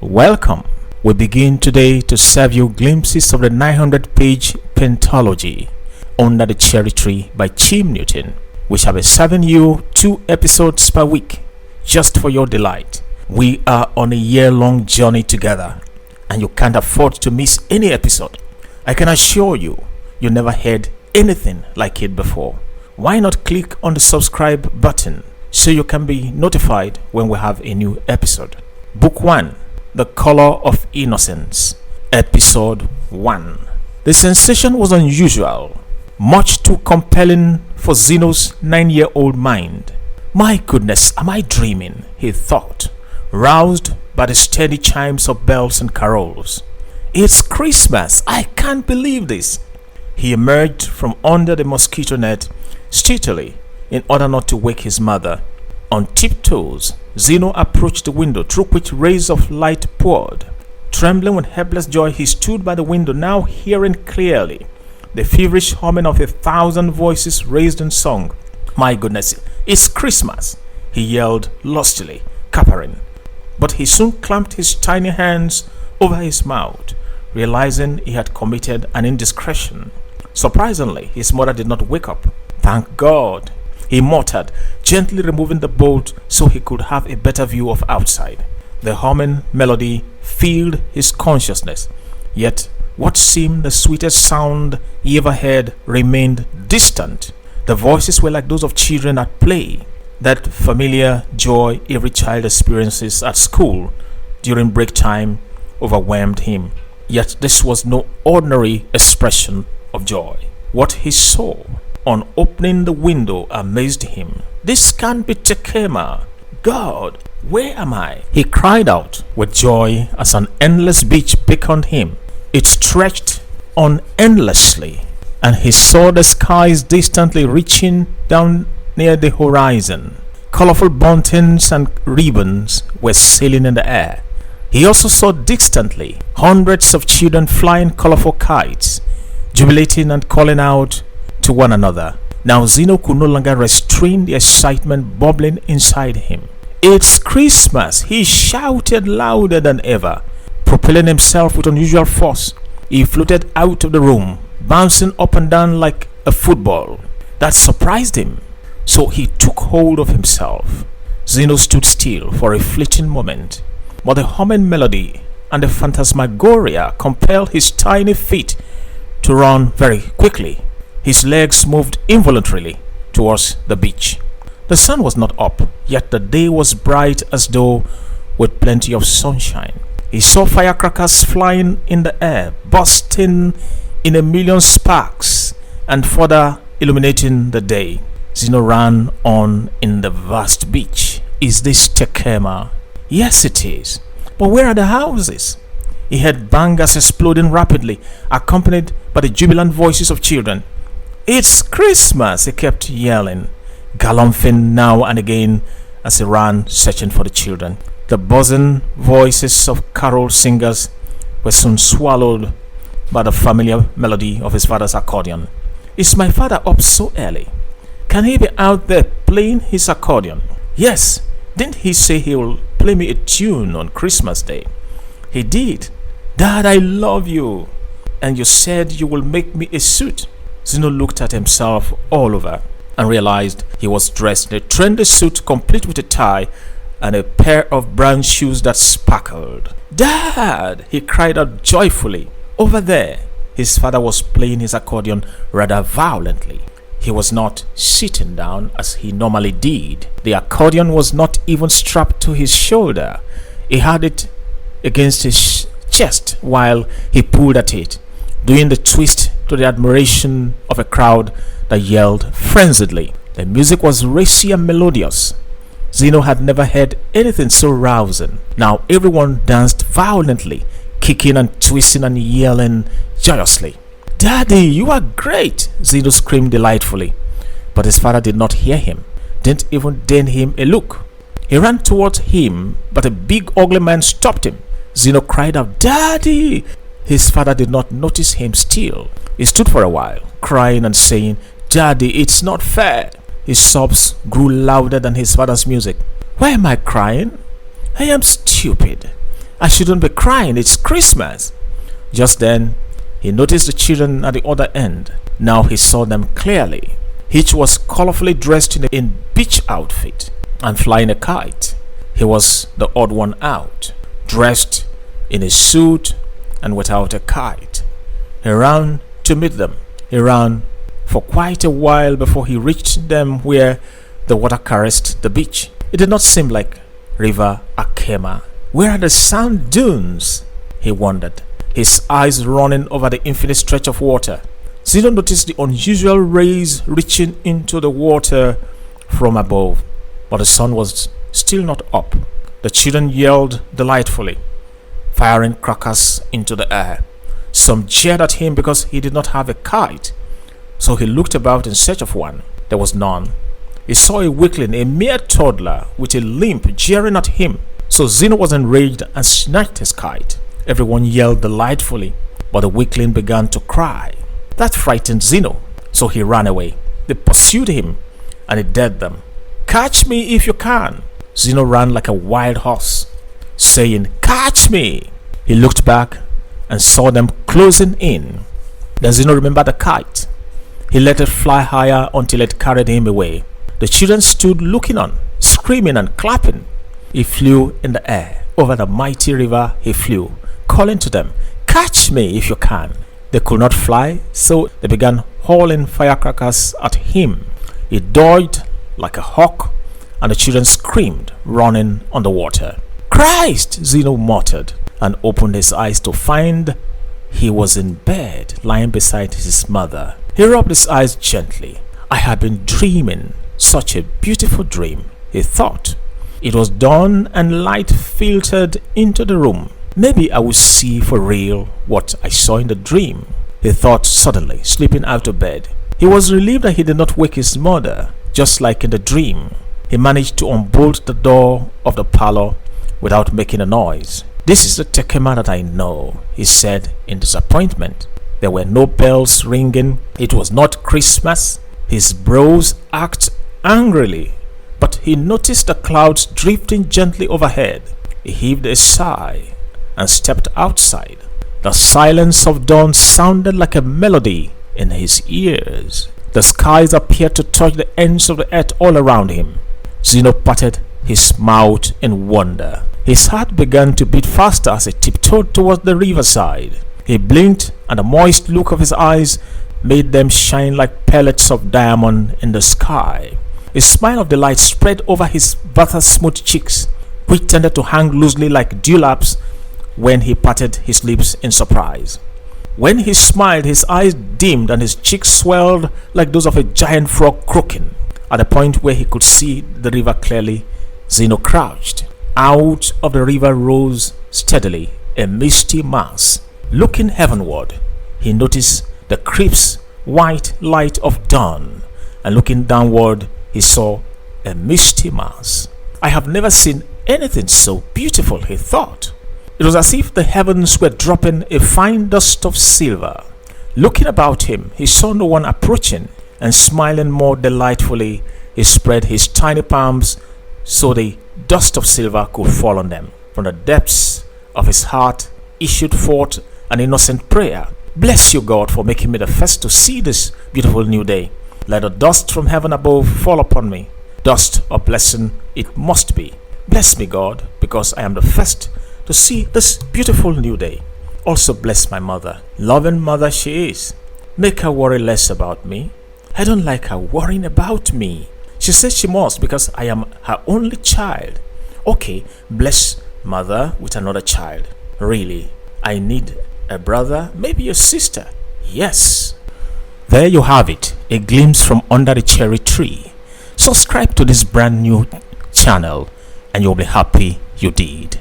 Welcome. We begin today to serve you glimpses of the 900-page pentology Under the Cherry Tree by Chim Newton. We shall be serving you 2 episodes per week just for your delight. We are on a year-long journey together and you can't afford to miss any episode. I can assure you, you never heard anything like it before. Why not click on the subscribe button so you can be notified when we have a new episode. Book 1, The Color of Innocence, Episode 1. The sensation was unusual, much too compelling for Zino's 9-year-old mind. My goodness, am I dreaming? He thought, roused by the steady chimes of bells and carols. It's Christmas! I can't believe this! He emerged from under the mosquito net stealthily in order not to wake his mother. On tiptoes, Zino approached the window through which rays of light poured. Trembling with helpless joy, he stood by the window, now hearing clearly the feverish humming of 1,000 voices raised in song. My goodness, it's Christmas! He yelled lustily, capering. But he soon clamped his tiny hands over his mouth, realizing he had committed an indiscretion. Surprisingly, his mother did not wake up. Thank God, he muttered, gently removing the bolt so he could have a better view of outside. The humming melody filled his consciousness, yet what seemed the sweetest sound he ever heard remained distant. The voices were like those of children at play, that familiar joy every child experiences at school during break time overwhelmed him. Yet this was no ordinary expression of joy. What he saw on opening the window amazed him. This can't be Tekema. God, where am I? He cried out with joy as an endless beach beckoned him. It stretched on endlessly, and he saw the skies distantly reaching down near the horizon. Colorful buntings and ribbons were sailing in the air. He also saw distantly hundreds of children flying colorful kites, jubilating and calling out to one another. Now Zino could no longer restrain the excitement bubbling inside him. It's Christmas! He shouted louder than ever. Propelling himself with unusual force, he floated out of the room, bouncing up and down like a football. That surprised him, so he took hold of himself. Zino stood still for a fleeting moment, but the humming melody and the phantasmagoria compelled his tiny feet to run very quickly. His legs moved involuntarily towards the beach. The sun was not up, yet the day was bright as though with plenty of sunshine. He saw firecrackers flying in the air, bursting in a million sparks and further illuminating the day. Zino ran on in the vast beach. Is this Tekema? Yes, it is. But where are the houses? He heard bangers exploding rapidly, accompanied by the jubilant voices of children. It's Christmas, he kept yelling, galumphing now and again as he ran searching for the children. The buzzing voices of carol singers were soon swallowed by the familiar melody of his father's accordion. Is my father up so early? Can he be out there playing his accordion? Yes, didn't he say he will play me a tune on Christmas Day? He did. Dad, I love you. And you said you will make me a suit. Zino looked at himself all over and realized he was dressed in a trendy suit complete with a tie and a pair of brown shoes that sparkled. Dad! He cried out joyfully. Over there, his father was playing his accordion rather violently. He was not sitting down as he normally did. The accordion was not even strapped to his shoulder. He had it against his chest while he pulled at it, doing the twist to the admiration of a crowd that yelled frenziedly. The music was racy and melodious. Zino had never heard anything so rousing. Now everyone danced violently, kicking and twisting and yelling joyously. Daddy, you are great! Zino screamed delightfully. But his father did not hear him, didn't even deign him a look. He ran towards him, but a big ugly man stopped him. Zino cried out, Daddy! His father did not notice him still. He stood for a while, crying and saying, Daddy, it's not fair. His sobs grew louder than his father's music. Why am I crying? I am stupid. I shouldn't be crying. It's Christmas." Just then, he noticed the children at the other end. Now he saw them clearly. Each was colorfully dressed in beach outfit and flying a kite. He was the odd one out, dressed in a suit and without a kite. He ran to meet them. He ran for quite a while before he reached them where the water caressed the beach. It did not seem like River Akema. Where are the sand dunes? He wondered, his eyes running over the infinite stretch of water. Zino noticed the unusual rays reaching into the water from above, but the sun was still not up. The children yelled delightfully, firing crackers into the air. Some jeered at him because he did not have a kite, so he looked about in search of one. There was none. He saw a weakling, a mere toddler, with a limp jeering at him. So Zino was enraged and snatched his kite. Everyone yelled delightfully, but the weakling began to cry. That frightened Zino, so he ran away. They pursued him, and he dared them. "Catch me if you can." Zino ran like a wild horse, saying, "Catch me." He looked back and saw them closing in. Then Zino remembered the kite. He let it fly higher until it carried him away. The children stood looking on, screaming and clapping. He flew in the air. Over the mighty river he flew, calling to them, "Catch me if you can." They could not fly, so they began hurling firecrackers at him. He dodged like a hawk, and the children screamed, running on the water. "Christ!" Zino muttered, and opened his eyes to find he was in bed, lying beside his mother. He rubbed his eyes gently. "I had been dreaming such a beautiful dream," he thought. It was dawn and light filtered into the room. Maybe I would see for real what I saw in the dream, he thought suddenly, slipping out of bed. He was relieved that he did not wake his mother, just like in the dream. He managed to unbolt the door of the parlor without making a noise. "This is the Tekema that I know," he said in disappointment. There were no bells ringing. It was not Christmas. His brows arched angrily, but he noticed the clouds drifting gently overhead. He heaved a sigh and stepped outside. The silence of dawn sounded like a melody in his ears. The skies appeared to touch the ends of the earth all around him. Zino patted his mouth in wonder. His heart began to beat faster as he tiptoed towards the riverside. He blinked, and the moist look of his eyes made them shine like pellets of diamond in the sky. A smile of delight spread over his butter-smooth cheeks, which tended to hang loosely like dewlaps when he parted his lips in surprise. When he smiled, his eyes dimmed and his cheeks swelled like those of a giant frog croaking. At the point where he could see the river clearly, Zino crouched. Out of the river rose steadily a misty mass. Looking heavenward, he noticed the crisp white light of dawn, and looking downward, he saw a misty mass. "I have never seen anything so beautiful," he thought. It was as if the heavens were dropping a fine dust of silver. Looking about him, he saw no one approaching, and smiling more delightfully, he spread his tiny palms so the dust of silver could fall on them. From the depths of his heart issued forth an innocent prayer. "Bless you, God, for making me the first to see this beautiful new day. Let the dust from heaven above fall upon me. Dust of blessing it must be. Bless me, God, because I am the first to see this beautiful new day. Also bless my mother, loving mother she is. Make her worry less about me. I don't like her worrying about me. She says she must because I am her only child. Okay, bless mother with another child. Really, I need a brother, maybe a sister. Yes." There you have it, a glimpse from under the cherry tree. Subscribe to this brand new channel and you'll be happy you did.